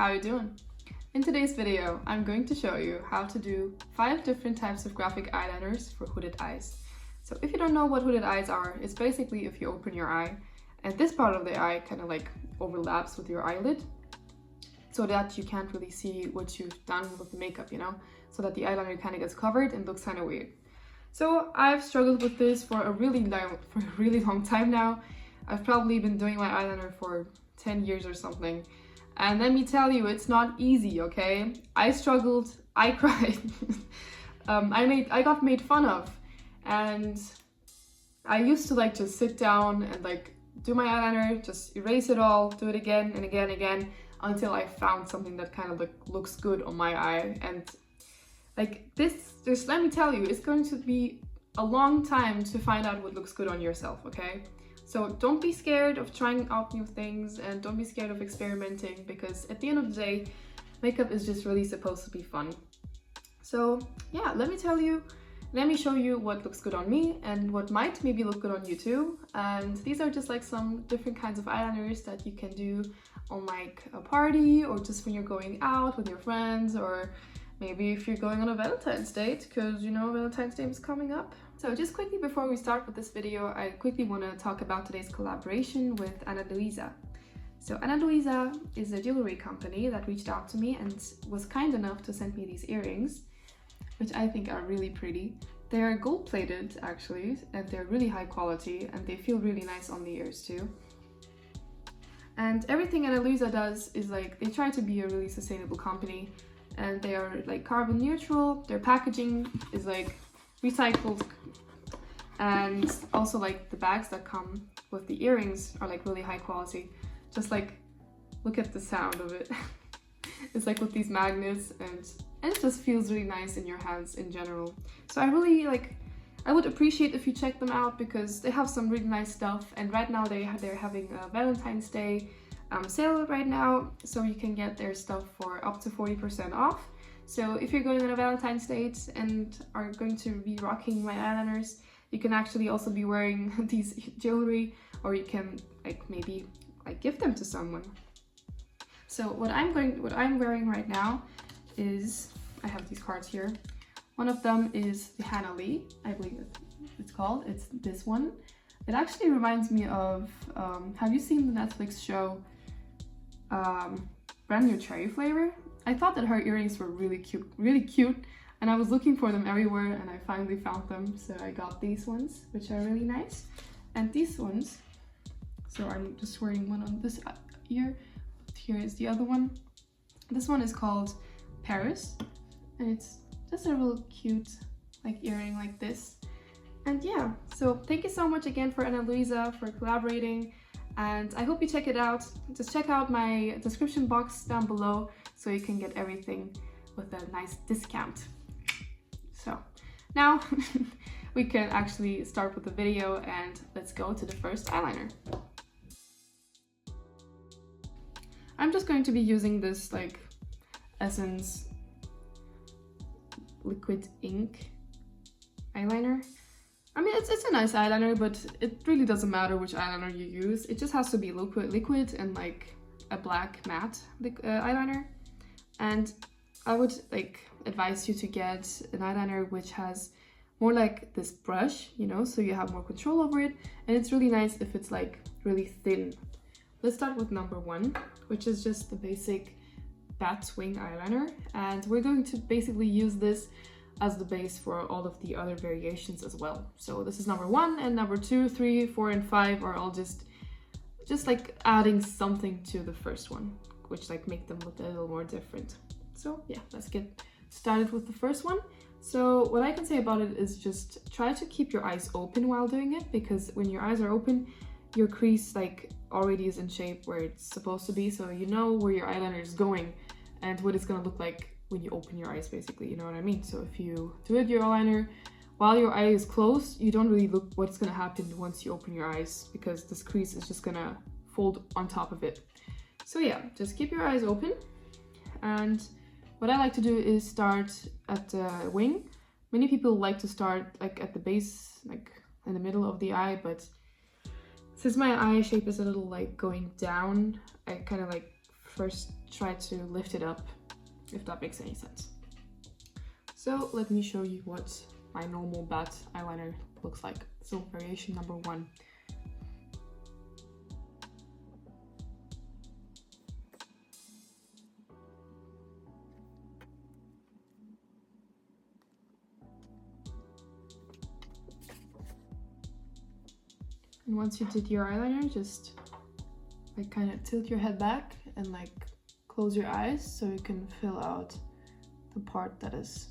how you doing? In today's video, I'm going to show you how to do 5 different types of graphic eyeliners for hooded eyes. So if you don't know what hooded eyes are, it's basically if you open your eye and this part of the eye kind of like overlaps with your eyelid so that you can't really see what you've done with the makeup, you know, so that the eyeliner kind of gets covered and looks kind of weird. So I've struggled with this for a really long time now. I've probably been doing my eyeliner for 10 years or something. And let me tell you, it's not easy, okay? I struggled, I cried. I got made fun of. And I used to like just sit down and like do my eyeliner, just erase it all, do it again and again and again until I found something that kind of like looks good on my eye. And like this, just let me tell you, it's going to be a long time to find out what looks good on yourself, okay? So don't be scared of trying out new things and don't be scared of experimenting, because at the end of the day, makeup is just really supposed to be fun. So yeah, let me show you what looks good on me and what might maybe look good on you too. And these are just like some different kinds of eyeliners that you can do on like a party or just when you're going out with your friends, or maybe if you're going on a Valentine's date, because you know Valentine's Day is coming up. So just quickly before we start with this video, I quickly want to talk about today's collaboration with Luisa. So Luisa is a jewelry company that reached out to me and was kind enough to send me these earrings, which I think are really pretty. They are gold plated actually, and they're really high quality and they feel really nice on the ears too. And everything Luisa does is like, they try to be a really sustainable company, and they are like carbon neutral. Their packaging is like recycled, and also like the bags that come with the earrings are like really high quality. Just like look at the sound of it. It's like with these magnets, and it just feels really nice in your hands in general. So I would appreciate if you check them out, because they have some really nice stuff, and right now they're having a Valentine's Day sale right now, so you can get their stuff for up to 40% off. So if you're going on a Valentine's date and are going to be rocking my eyeliners, you can actually also be wearing these jewelry, or you can like maybe like gift them to someone. So what I'm wearing right now is, I have these cards here. One of them is the Hannah Lee, I believe it's called. It's this one. It actually reminds me of, have you seen the Netflix show Brand New Cherry Flavor? I thought that her earrings were really cute, and I was looking for them everywhere, and I finally found them. So I got these ones, which are really nice. And these ones, so I'm just wearing one on this ear. Here is the other one. This one is called Paris, and it's just a real cute like earring like this. And yeah, so thank you so much again for Luisa for collaborating, and I hope you check it out. Just check out my description box down below so you can get everything with a nice discount. So now we can actually start with the video, and let's go to the first eyeliner. I'm just going to be using this like Essence liquid ink eyeliner. I mean, it's a nice eyeliner, but it really doesn't matter which eyeliner you use. It just has to be liquid and like a black matte eyeliner. And I would like advise you to get an eyeliner which has more like this brush, you know, so you have more control over it. And it's really nice if it's like really thin. Let's start with number 1, which is just the basic bat wing eyeliner, and we're going to basically use this as the base for all of the other variations as well. So this is number 1, and number 2, 3, 4, and 5 are all just like adding something to the first one, which like make them look a little more different. So yeah, let's get started with the first one. So what I can say about it is just try to keep your eyes open while doing it, because when your eyes are open, your crease like already is in shape where it's supposed to be, so you know where your eyeliner is going and what it's gonna look like when you open your eyes, basically, you know what I mean? So if you do your eyeliner while your eye is closed, you don't really look what's gonna happen once you open your eyes, because this crease is just gonna fold on top of it. So yeah, just keep your eyes open. And what I like to do is start at the wing. Many people like to start like at the base, like in the middle of the eye, but since my eye shape is a little like going down, I kind of like first try to lift it up, if that makes any sense. So let me show you what my normal bat eyeliner looks like. So variation number 1. And once you did your eyeliner, just like kind of tilt your head back and like close your eyes so you can fill out the part that is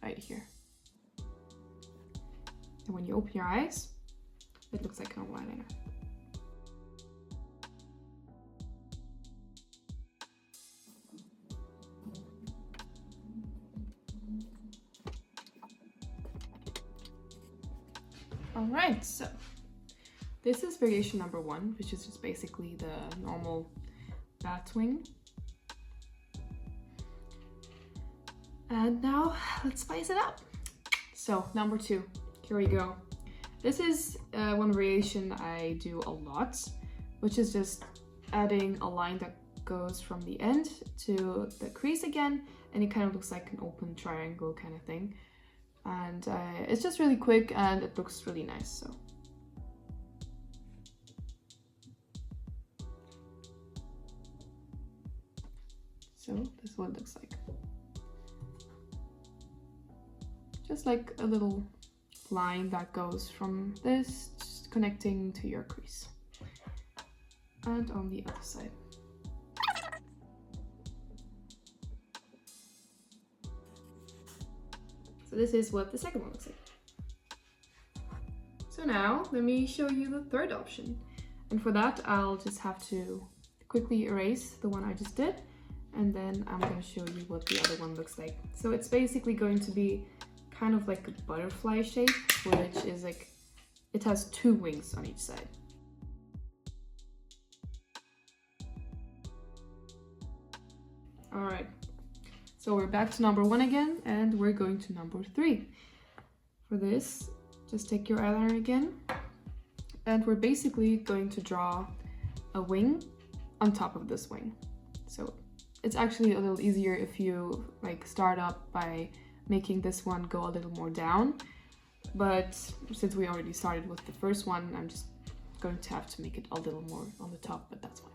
right here. And when you open your eyes, it looks like a normal eyeliner. Alright, so this is variation number 1, which is just basically the normal bat wing. And now let's spice it up. So number 2, here we go. This is one variation I do a lot, which is just adding a line that goes from the end to the crease again, and it kind of looks like an open triangle kind of thing. And it's just really quick and it looks really nice. So this is what it looks like. Just like a little line that goes from this, just connecting to your crease. And on the other side. So this is what the second one looks like. So now let me show you the third option. And for that, I'll just have to quickly erase the one I just did. And then I'm going to show you what the other one looks like. So it's basically going to be kind of like a butterfly shape, which is like, it has 2 wings on each side. All right, so we're back to number 1 again, and we're going to number 3. For this, just take your eyeliner again, and we're basically going to draw a wing on top of this wing. So it's actually a little easier if you like start up by making this one go a little more down, but since we already started with the first one, I'm just going to have to make it a little more on the top, but that's fine.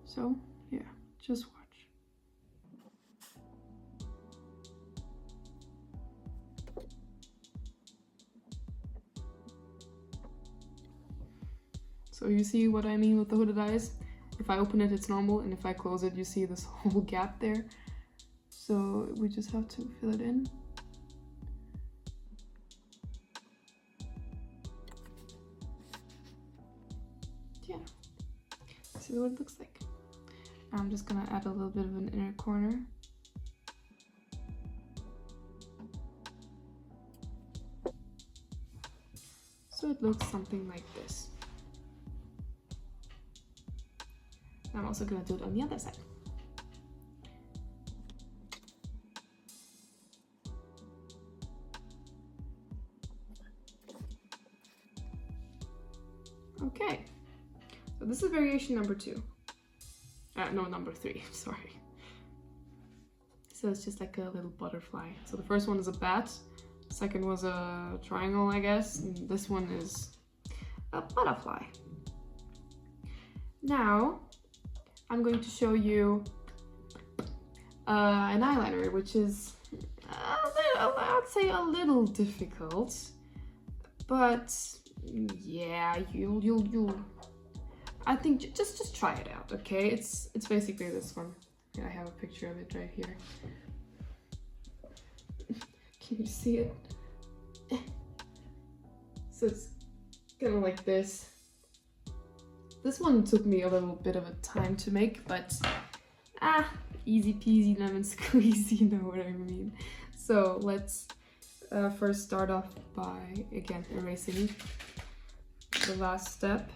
So yeah, just watch. So you see what I mean with the hooded eyes? If I open it, it's normal, and if I close it, you see this whole gap there. So we just have to fill it in. Yeah, this is what it looks like. Now I'm just gonna add a little bit of an inner corner. So it looks something like this. I'm also gonna do it on the other side. Okay, so this is variation number 2. No, number 3, sorry. So it's just like a little butterfly. So the first one is a bat, the second was a triangle, I guess, and this one is a butterfly. Now, I'm going to show you an eyeliner, which is I would say a little difficult, but yeah, you'll I think just try it out, okay? It's basically this one. Yeah, I have a picture of it right here. Can you see it? So it's kind of like this. This one took me a little bit of a time to make, but easy peasy lemon squeeze, you know what I mean. So let's first start off by, again, erasing the last step.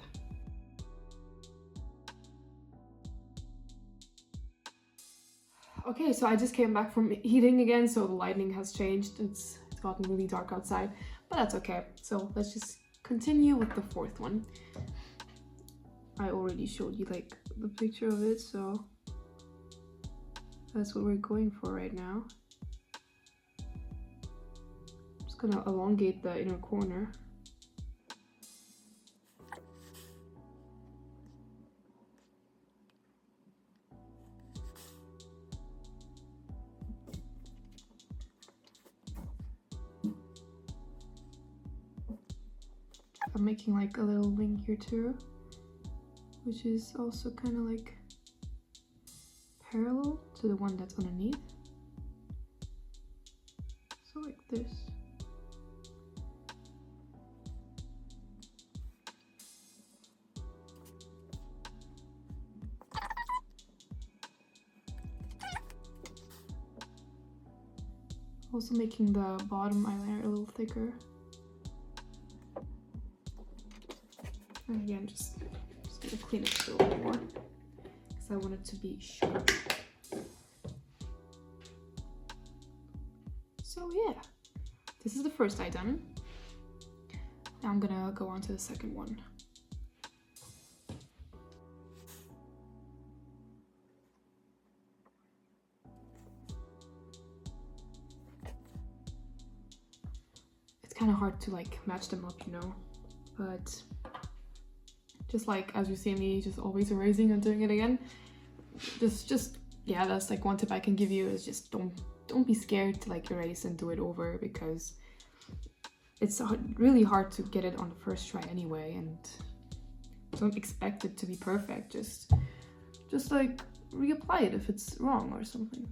Okay, so I just came back from eating again, so the lighting has changed. It's gotten really dark outside, but that's okay. So let's just continue with the fourth one. I already showed you like the picture of it, so that's what we're going for right now. I'm just gonna elongate the inner corner. I'm making like a little wing here too, which is also kind of like parallel to the one that's underneath. So like this. Also making the bottom eyeliner a little thicker. And again, just gonna clean it a little more because I want it to be sharp. So yeah, this is the first eye done. Now I'm gonna go on to the second one. It's kind of hard to like match them up, you know, but just like as you see me just always erasing and doing it again, just yeah, that's like one tip I can give you, is just don't be scared to like erase and do it over, because it's really hard to get it on the first try anyway, and don't expect it to be perfect. Just like reapply it if it's wrong or something.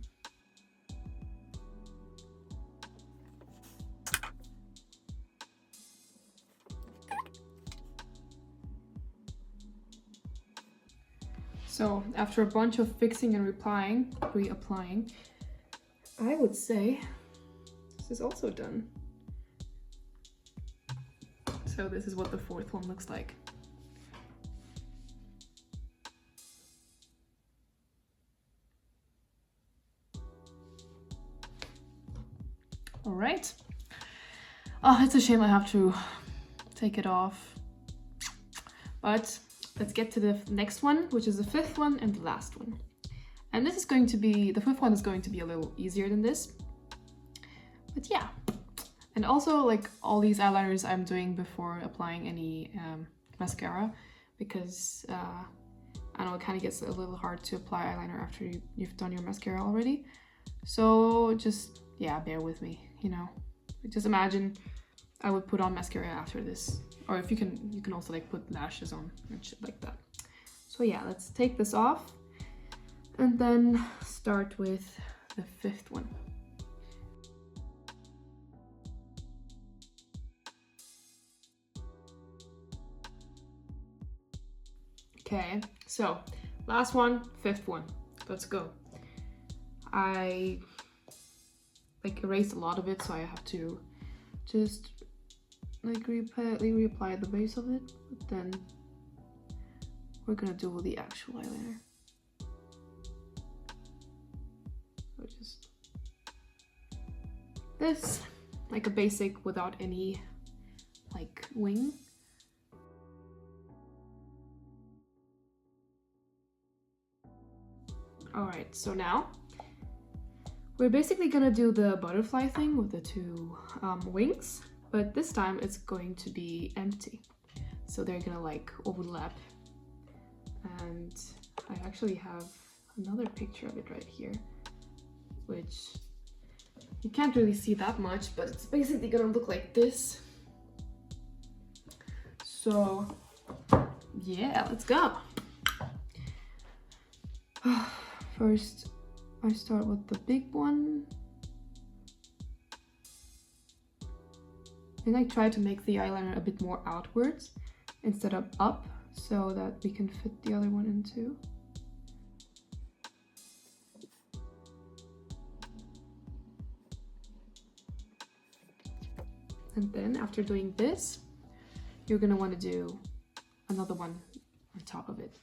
So after a bunch of fixing and reapplying, I would say this is also done. So this is what the fourth one looks like. All right. Oh, it's a shame I have to take it off, but let's get to the next one, which is the fifth one and the last one. And this is going to be, the fifth one is going to be a little easier than this. But yeah. And also like all these eyeliners I'm doing before applying any mascara, because I know it kind of gets a little hard to apply eyeliner after you've done your mascara already. So just, yeah, bear with me, you know. Just imagine I would put on mascara after this. Or if you can also like put lashes on and shit like that. So yeah, let's take this off and then start with the fifth one. Okay, so last one, fifth one. Let's go. I like erased a lot of it, so I have to just like reapply the base of it, but then we're gonna do the actual eyeliner. So just this, like a basic without any like wing. Alright, so now we're basically gonna do the butterfly thing with the two wings, but this time it's going to be empty. So they're gonna like overlap. And I actually have another picture of it right here, which you can't really see that much, but it's basically gonna look like this. So yeah, let's go. First, I start with the big one. And I try to make the eyeliner a bit more outwards instead of up, so that we can fit the other one in too. And then after doing this, you're gonna want to do another one on top of it.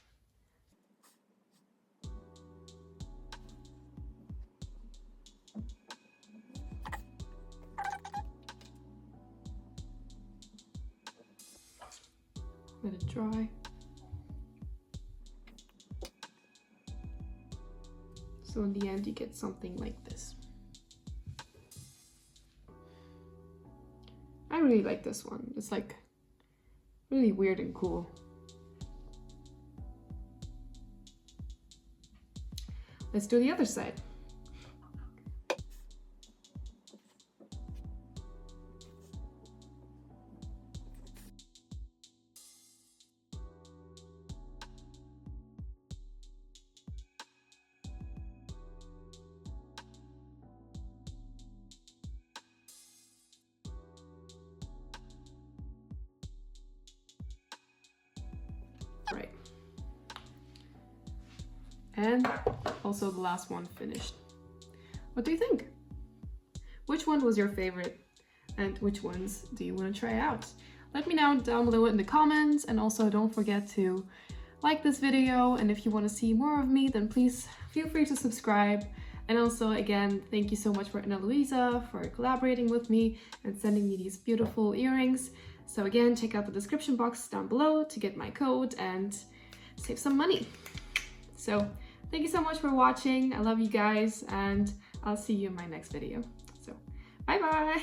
Let it dry. So in the end you get something like this. I really like this one. It's like really weird and cool. Let's do the other side. Right. And also the last one finished. What do you think? Which one was your favorite? And which ones do you want to try out? Let me know down below in the comments, and also don't forget to like this video, and if you want to see more of me, then please feel free to subscribe. And also, again, thank you so much for Luisa for collaborating with me and sending me these beautiful earrings. So again, check out the description box down below to get my code and save some money. So thank you so much for watching. I love you guys, and I'll see you in my next video. So bye bye.